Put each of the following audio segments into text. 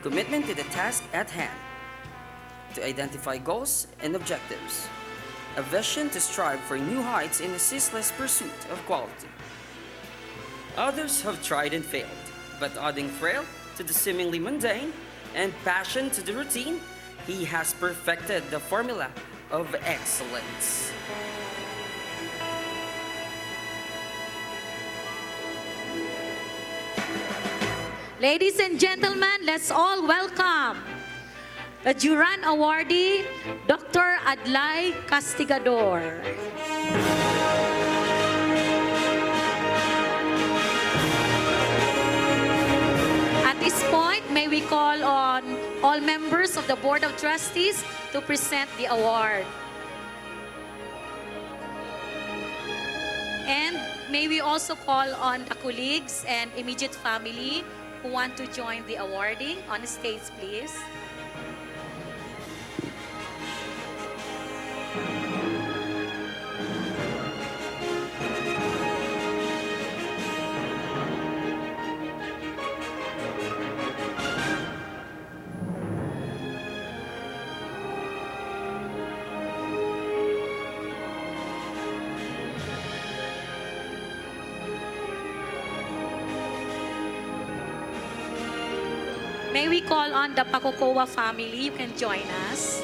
commitment to the task at hand, to identify goals and objectives, a vision to strive for new heights in the ceaseless pursuit of quality. Others have tried and failed, but adding thrill to the seemingly mundane and passion to the routine, he has perfected the formula of excellence. Ladies and gentlemen, let's all welcome the Juran awardee, Dr. Adlai Castigador. At this point, may we call on all members of the Board of Trustees to present the award. And may we also call on the colleagues and immediate family who want to join the awarding on the stage, please. May we call on the Pacocoa family? You can join us.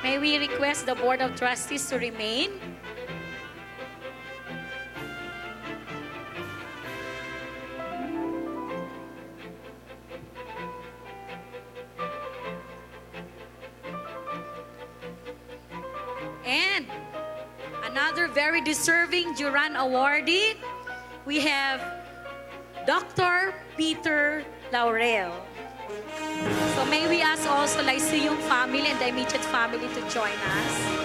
May we request the Board of Trustees to remain? And another very deserving Juran awardee, we have Dr. Peter Laurel. So may we ask also Lyceum family and the immediate family to join us.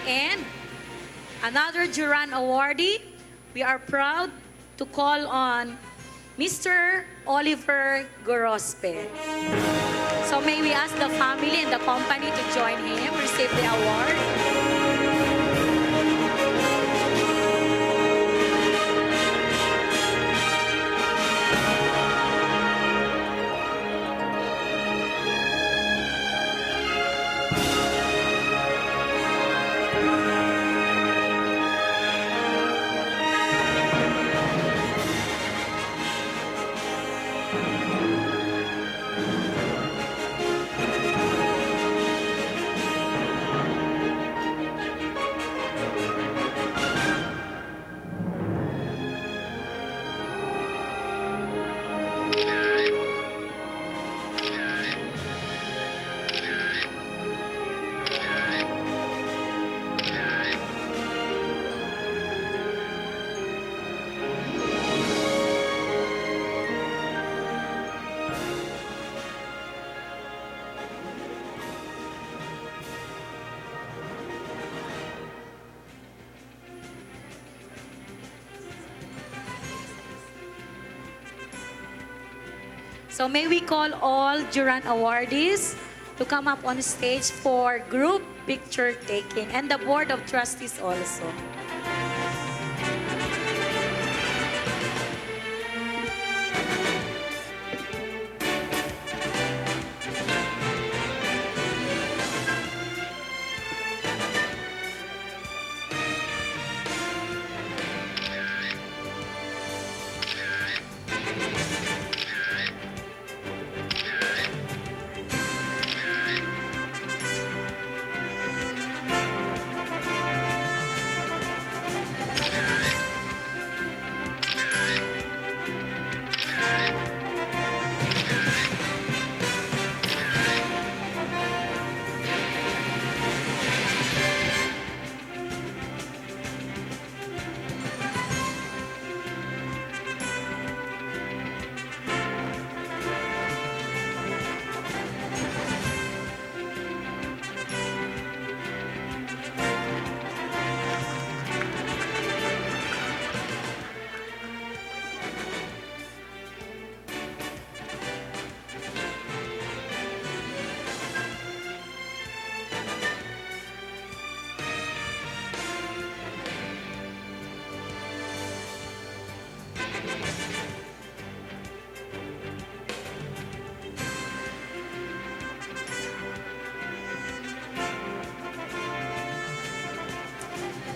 And another Juran awardee, we are proud to call on Mr. Oliver Gorospe. So may we ask the family and the company to join him, receive the award. So may we call all Juran awardees to come up on stage for group picture taking, and the Board of Trustees also.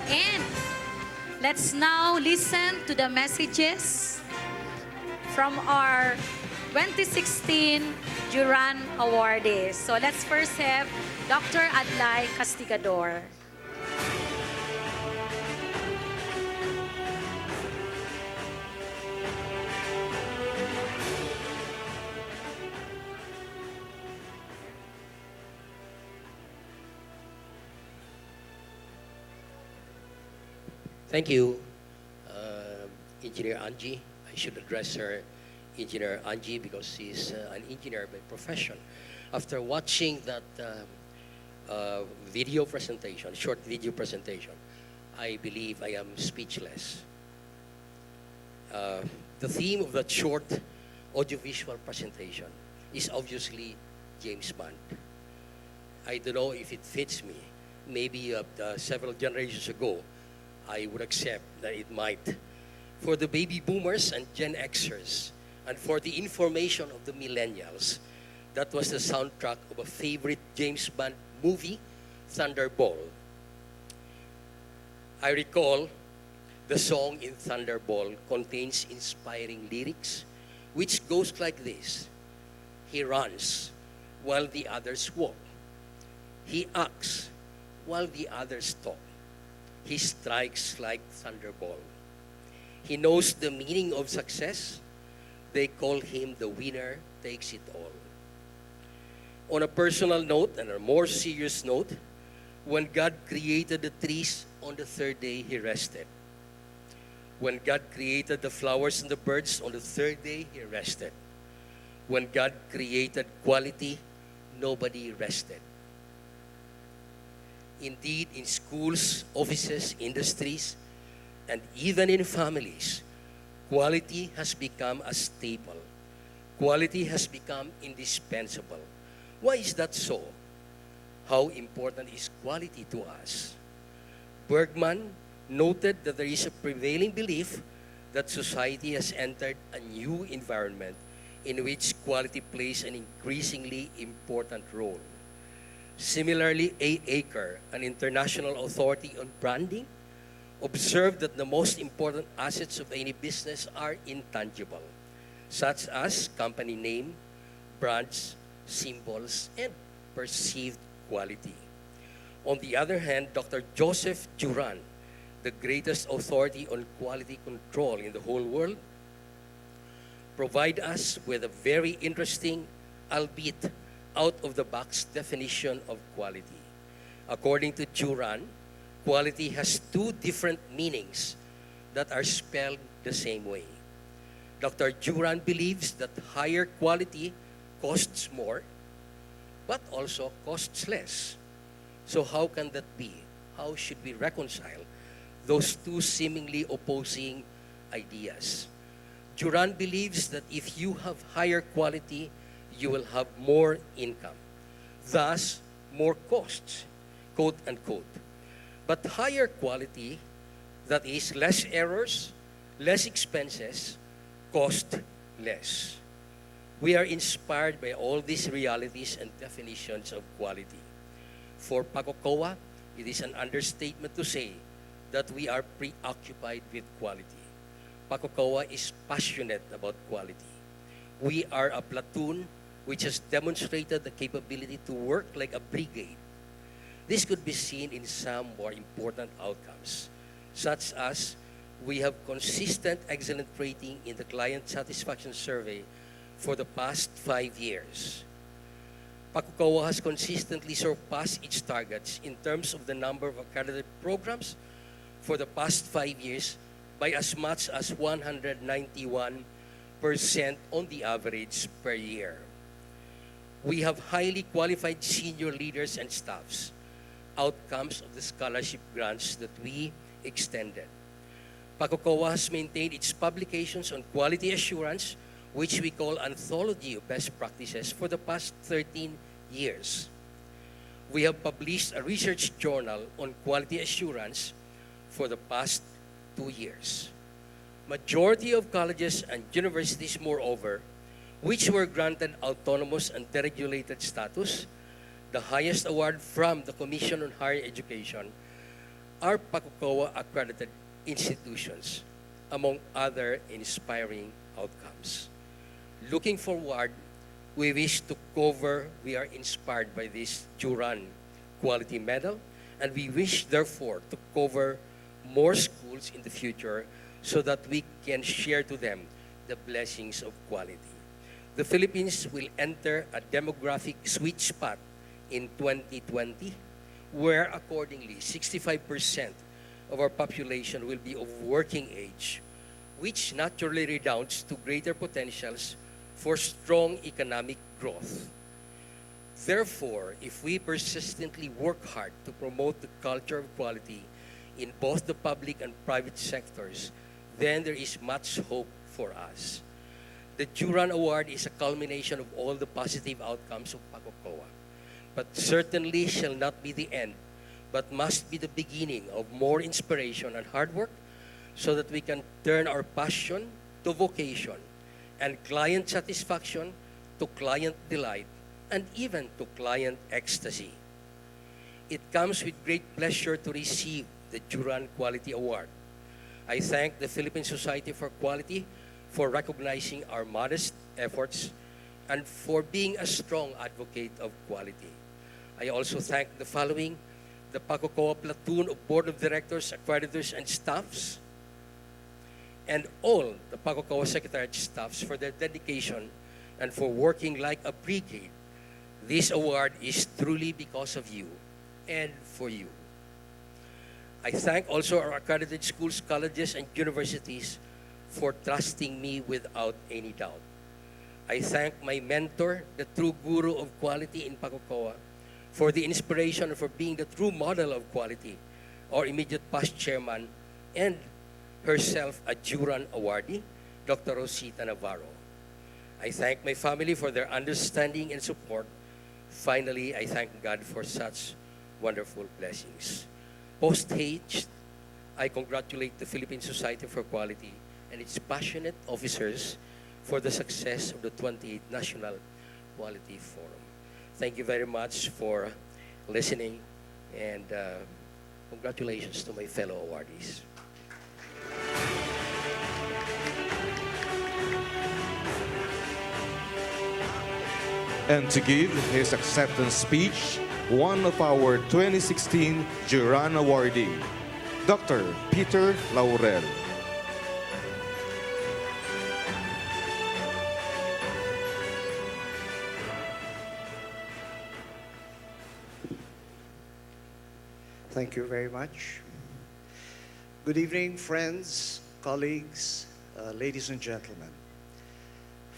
And let's now listen to the messages from our 2016 Juran awardees. So let's first have Dr. Adlai Castigador. Thank you, Engineer Angie. I should address her, Engineer Angie, because she's an engineer by profession. After watching that video presentation, short video presentation, I believe I am speechless. The theme of that short audiovisual presentation is obviously James Bond. I don't know if it fits me. Maybe several generations ago, I would accept that it might. For the baby boomers and Gen Xers, and for the information of the millennials, that was the soundtrack of a favorite James Bond movie, Thunderball. I recall the song in Thunderball contains inspiring lyrics, which goes like this. He runs while the others walk. He acts while the others talk. He strikes like thunderball. He knows the meaning of success. They call him the winner takes it all. On a personal note and a more serious note, when God created the trees on the third day, He rested. When God created the flowers and the birds on the third day, He rested. When God created quality, nobody rested. Indeed, in schools, offices, industries, and even in families, quality has become a staple. Quality has become indispensable. Why is that so? How important is quality to us? Bergman noted that there is a prevailing belief that society has entered a new environment in which quality plays an increasingly important role. Similarly, A. Aker, an international authority on branding, observed that the most important assets of any business are intangible, such as company name, brands, symbols, and perceived quality. On the other hand, Dr. Joseph Juran, the greatest authority on quality control in the whole world, provide us with a very interesting, albeit out-of-the-box definition of quality. According to Juran, quality has two different meanings that are spelled the same way. Dr. Juran believes that higher quality costs more, but also costs less. So how can that be? How should we reconcile those two seemingly opposing ideas? Juran believes that if you have higher quality, you will have more income, thus more costs, quote unquote. But higher quality, that is less errors, less expenses, cost less. We are inspired by all these realities and definitions of quality. For Pacocoa, it is an understatement to say that we are preoccupied with quality. Pacocoa is passionate about quality. We are a platoon which has demonstrated the capability to work like a brigade. This could be seen in some more important outcomes, such as we have consistent excellent rating in the client satisfaction survey for the past 5 years. Pacocoa has consistently surpassed its targets in terms of the number of accredited programs for the past 5 years by as much as 191% on the average per year. We have highly qualified senior leaders and staffs, outcomes of the scholarship grants that we extended. Pacocoa has maintained its publications on quality assurance, which we call Anthology of Best Practices, for the past 13 years. We have published a research journal on quality assurance for the past 2 years. Majority of colleges and universities, moreover, which were granted autonomous and deregulated status, the highest award from the Commission on Higher Education, are Pacocoa accredited institutions, among other inspiring outcomes. Looking forward, we are inspired by this Juran Quality Medal, and we wish, therefore, to cover more schools in the future so that we can share to them the blessings of quality. The Philippines will enter a demographic sweet spot in 2020, where accordingly 65% of our population will be of working age, which naturally redounds to greater potentials for strong economic growth. Therefore, if we persistently work hard to promote the culture of quality in both the public and private sectors, then there is much hope for us. The Juran Award is a culmination of all the positive outcomes of Pacocoa, but certainly shall not be the end, but must be the beginning of more inspiration and hard work so that we can turn our passion to vocation and client satisfaction to client delight and even to client ecstasy. It comes with great pleasure to receive the Juran Quality Award. I thank the Philippine Society for Quality for recognizing our modest efforts and for being a strong advocate of quality. I also thank the following: the Pacocoa platoon of Board of Directors, accreditors, and staffs, and all the Pacocoa Secretariat staffs for their dedication and for working like a brigade. This award is truly because of you and for you. I thank also our accredited schools, colleges, and universities for trusting me without any doubt. I thank my mentor, the true guru of quality in Pacocoa, for the inspiration and for being the true model of quality, our immediate past chairman and herself a Juran awardee, Dr. Rosita Navarro. I thank my family for their understanding and support. Finally, I thank God for such wonderful blessings. Post-haste, I congratulate the Philippine Society for Quality and its passionate officers for the success of the 28th National Quality Forum. Thank you very much for listening, and congratulations to my fellow awardees. And to give his acceptance speech, one of our 2016 Juran awardee, Dr. Peter Laurel. Thank you very much. Good evening, friends, colleagues, ladies and gentlemen.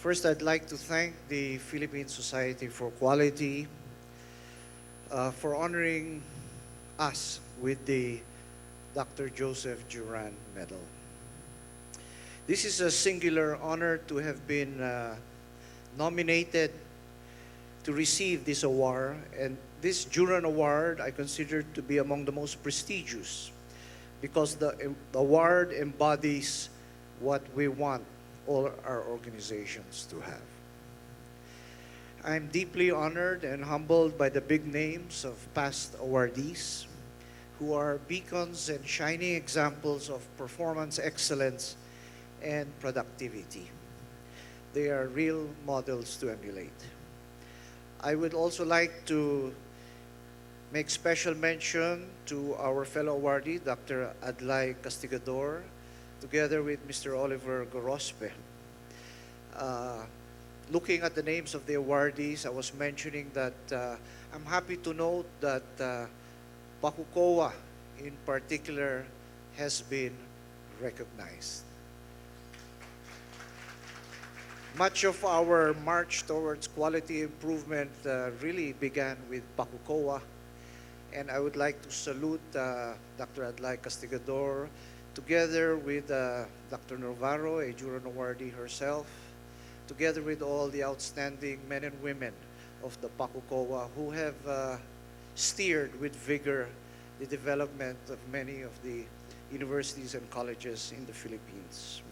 First, I'd like to thank the Philippine Society for Quality for honoring us with the Dr. Joseph Juran Medal. This is a singular honor to have been nominated to receive this award, and this Juran Award I consider to be among the most prestigious because the award embodies what we want all our organizations to have. I'm deeply honored and humbled by the big names of past awardees who are beacons and shining examples of performance excellence and productivity. They are real models to emulate. I would also like to make special mention to our fellow awardee, Dr. Adlai Castigador, together with Mr. Oliver Gorospe. Looking at the names of the awardees, I was mentioning that I'm happy to note that Pakukowa in particular has been recognized. Much of our march towards quality improvement really began with Pakukowa, and I would like to salute Dr. Adlai Castigador, together with Dr. Navarro, a Juran awardee herself, together with all the outstanding men and women of the Pakukowa who have steered with vigor the development of many of the universities and colleges in the Philippines.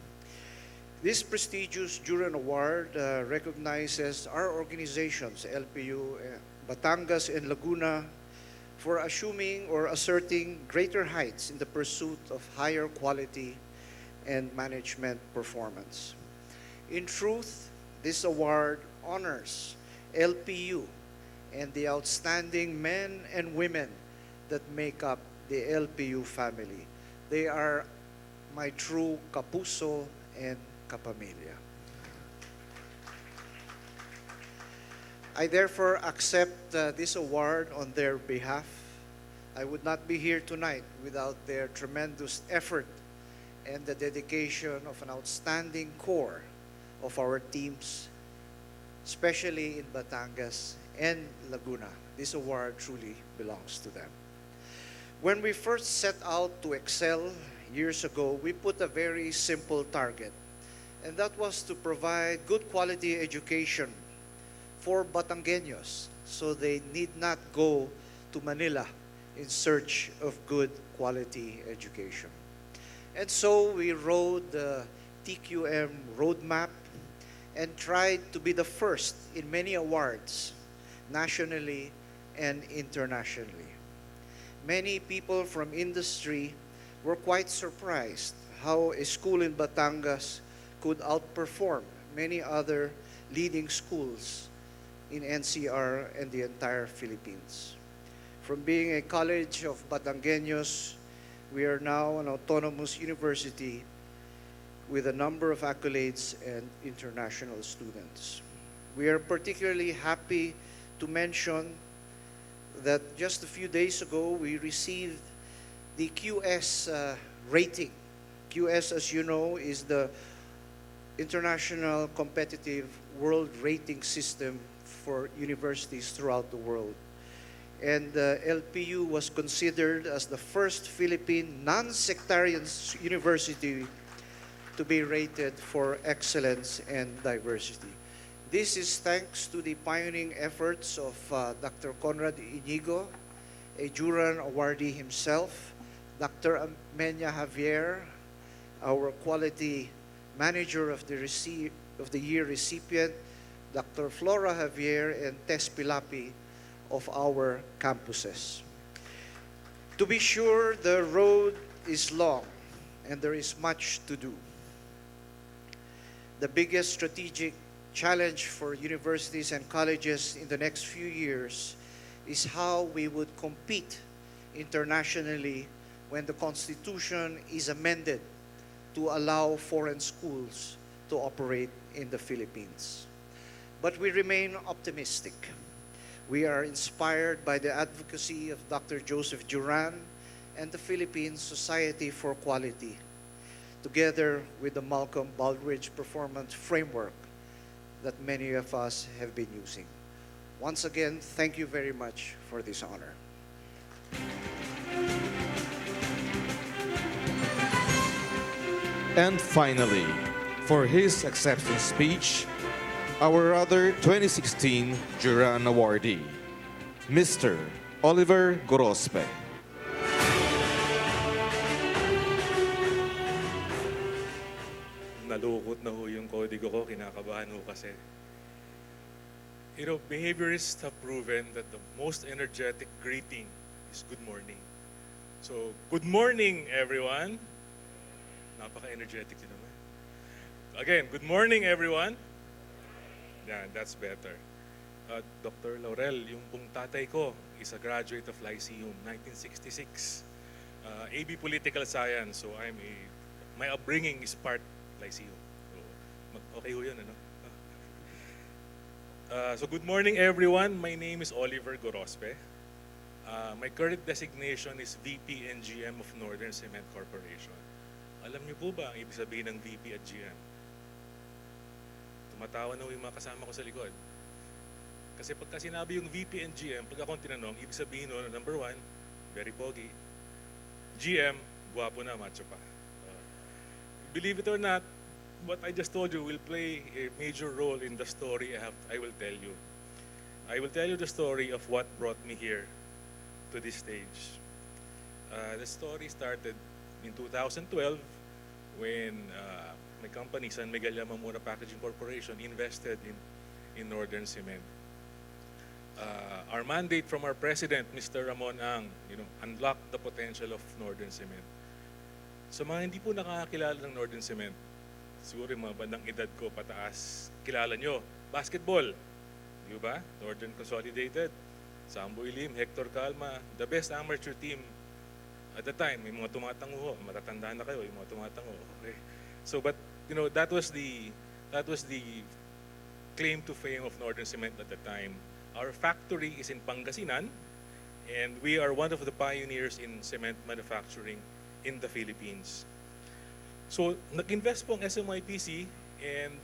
This prestigious Juran Award recognizes our organizations, LPU, Batangas, and Laguna, for assuming or asserting greater heights in the pursuit of higher quality and management performance. In truth, this award honors LPU and the outstanding men and women that make up the LPU family. They are my true kapuso and kapamilya. I therefore accept this award on their behalf. I would not be here tonight without their tremendous effort and the dedication of an outstanding core of our teams, especially in Batangas and Laguna. This award truly belongs to them. When we first set out to excel years ago, we put a very simple target, and that was to provide good quality education for Batangueños so they need not go to Manila in search of good quality education. And so we rode the TQM roadmap and tried to be the first in many awards, nationally and internationally. Many people from industry were quite surprised how a school in Batangas could outperform many other leading schools in NCR and the entire Philippines. From being a college of Batangueños, we are now an autonomous university with a number of accolades and international students. We are particularly happy to mention that just a few days ago, we received the QS rating. QS, as you know, is the international competitive world rating system for universities throughout the world. and LPU was considered as the first Philippine non-sectarian university to be rated for excellence and diversity. This is thanks to the pioneering efforts of Dr. Conrad Inigo, a Juran awardee himself, Dr. Amenya Javier, our quality manager of the year recipient, Dr. Flora Javier, and Tess Pilapi of our campuses. To be sure, the road is long and there is much to do. The biggest strategic challenge for universities and colleges in the next few years is how we would compete internationally when the Constitution is amended to allow foreign schools to operate in the Philippines. But we remain optimistic. We are inspired by the advocacy of Dr. Joseph Juran and the Philippine Society for Quality, together with the Malcolm Baldrige Performance Framework that many of us have been using. Once again, thank you very much for this honor. And finally, for his acceptance speech, our other 2016 Juran awardee, Mr. Oliver Gorospe. Nalukot na ho yung kodigo ko, kinakabahan ho kasi. You know, behaviorists have proven that the most energetic greeting is good morning. So, good morning, everyone. Napaka-energetic din naman. Again, good morning, everyone. Yan, that's better. Dr. Laurel, yung pong tatay ko is a graduate of Lyceum, 1966. AB Political Science, so my upbringing is part Lyceum. So, okay ho yun, ano? So good morning, everyone. My name is Oliver Gorospe. My current designation is VP and GM of Northern Cement Corporation. Alam niyo po ba ang ibig sabihin ng VP at GM? Tumatawa na yung mga kasama ko sa likod. Kasi pagka sinabi yung VP and GM, pag akong tinanong, ibig sabihin nun, number one, very pogi. GM, guwapo na, macho pa. Believe it or not, what I just told you will play a major role in the story I will tell you. I will tell you the story of what brought me here to this stage. The story started in 2012 when my company, San Miguel Yamamura Packaging Corporation, invested in Northern Cement. Our mandate from our president, Mr. Ramon Ang, unlock the potential of Northern Cement. Sa mga hindi po nakakakilala ng Northern Cement, siguro yung mga bandang edad ko pataas, kilala nyo, basketball, di ba? Northern Consolidated, Sambo Ilim, Hector Calma, the best amateur team at the time. May mga tumatango ho, matatanda na kayo, yung mga tumatango. Okay. So, but that was the claim to fame of Northern Cement at the time. Our factory is in Pangasinan, and we are one of the pioneers in cement manufacturing in the Philippines. So, nag-invest po ang SMYPC, and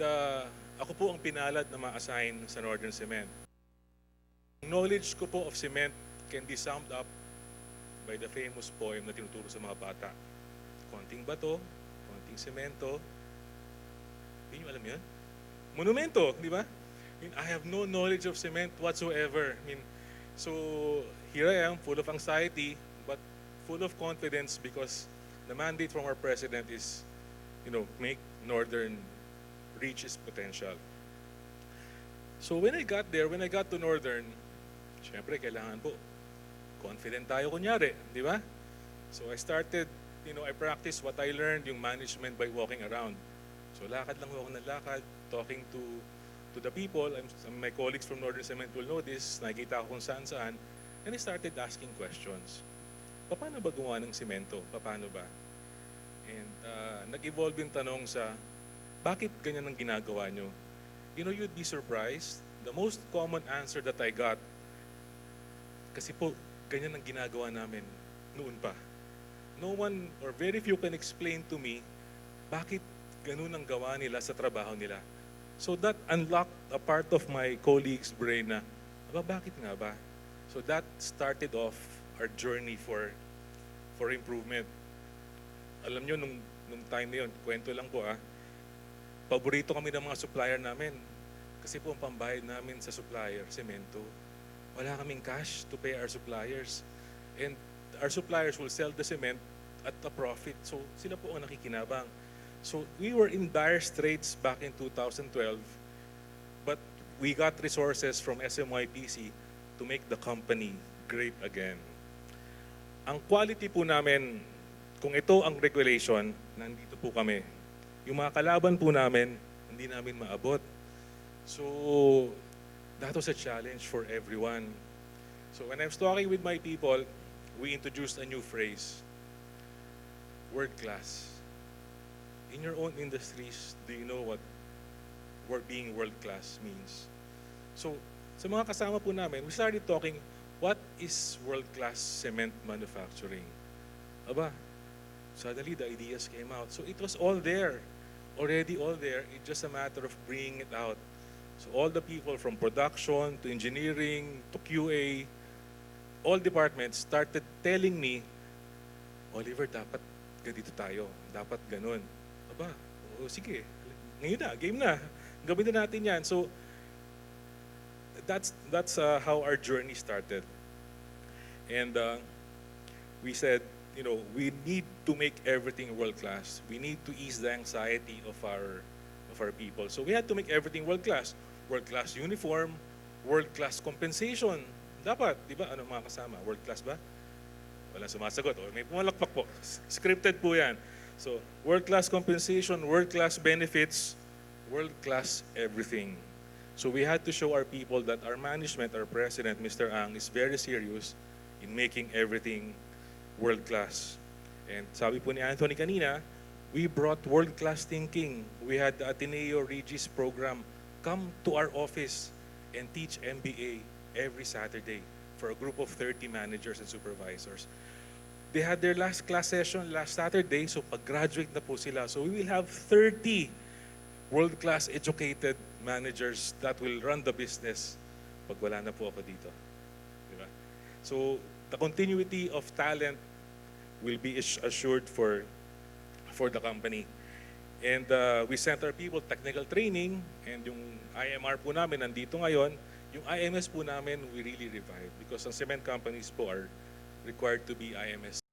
ako po ang pinalad na ma-assign sa Northern Cement. Knowledge ko po of cement can be summed up by the famous poem na tinuturo sa mga bata. Konting bato, konting semento. Hindi nyo alam yun? Monumento, di ba? I have no knowledge of cement whatsoever. So here I am, full of anxiety, but full of confidence because the mandate from our president is, make Northern reach its potential. So when I got to Northern, syempre kailangan po confident tayo kunyari, di ba? So I started, I practiced what I learned, yung management by walking around. So lakad lang ako ng lakad, talking to the people. My colleagues from Northern Cement will know this, nakikita ko kung saan-saan, and I started asking questions. Paano ba gumawa ng semento? Paano ba? And nag-evolve yung tanong sa, bakit ganyan ang ginagawa nyo? You'd be surprised. The most common answer that I got, kasi po, ganyan ang ginagawa namin noon pa. No one or very few can explain to me bakit ganun ang gawa nila sa trabaho nila. So that unlocked a part of my colleagues' brain na, bakit nga ba? So that started off our journey for improvement. Alam nyo, nung time na yun, kwento lang po paborito kami ng mga supplier namin. Kasi po ang pambayad namin sa supplier, semento. Wala kaming cash to pay our suppliers. And our suppliers will sell the cement at a profit. So sila po ang nakikinabang. So we were in dire straits back in 2012, but we got resources from SMYPC to make the company great again. Ang quality po namin, kung ito ang regulation, nandito po kami. Yung mga kalaban po namin, hindi namin maabot. So, that was a challenge for everyone. So when I was talking with my people, we introduced a new phrase, world class. In your own industries, do you know what being world class means? So, sa mga kasama po namin, we started talking, what is world class cement manufacturing? Aba, suddenly the ideas came out. So it was all there, already all there. It's just a matter of bringing it out. So all the people from production to engineering to QA, all departments started telling me, Oliver, dapat ganito tayo. Dapat ganun. Aba, sige. Ngayon na, game na. Gawin na natin yan. So that's how our journey started. And we said, we need to make everything world class. We need to ease the anxiety of our people. So we had to make everything world class. World class uniform, world class compensation. Dapat, di ba? Ano mga kasama? World class ba? Walang sumasagot. O, may pumalakpak po. Scripted po yan. So, world class compensation, world class benefits, world class everything. So we had to show our people that our management, our president, Mr. Ang, is very serious in making everything world-class. And sabi po ni Anthony kanina, we brought world-class thinking. We had the Ateneo Regis program come to our office and teach MBA every Saturday for a group of 30 managers and supervisors. They had their last class session last Saturday, so pag-graduate na po sila. So we will have 30 world-class educated managers that will run the business pag wala na po ako dito. Diba? So the continuity of talent will be assured for the company. And we sent our people technical training, and yung IMR po namin nandito ngayon. Yung IMS po namin we really revived because ang cement companies po are required to be IMS